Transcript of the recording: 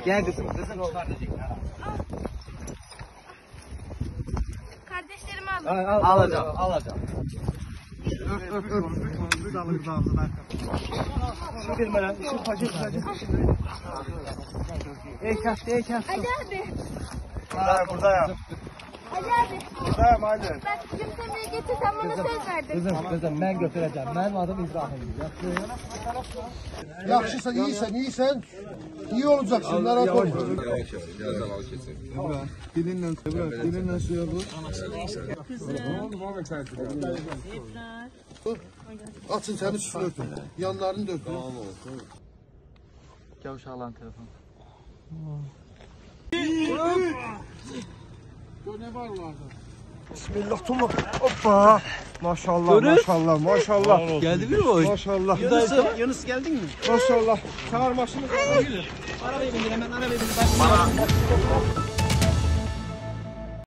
Gel kızım çıkartacak. Kardeşlerimi alın. Alacağım. Bir alırız ağzına. Şu girme lan. Şu paşa. Ey köfte. Ali abi. Buradayım. Ali abi. Buradayım hadi. Bak kimseye getirsen bana söz verdin. Kızım ben götüreceğim. Benim adım İbrahim. Yaxşısan, iyisen. İyi olacaksın. Narahat olma. Yavaş yavaş kesin. Dilinle suya vur. Açın seni üstünü örtün. Yanlarını da örtün. Gel uşağlan telefon. Ne var orada? Bismillah Tuma. Hoppa. Maşallah. Geldi mi o? Maşallah. Yunus geldin mi? Maşallah. Çağır maşını. Arabaya bin hemen arabaya bin.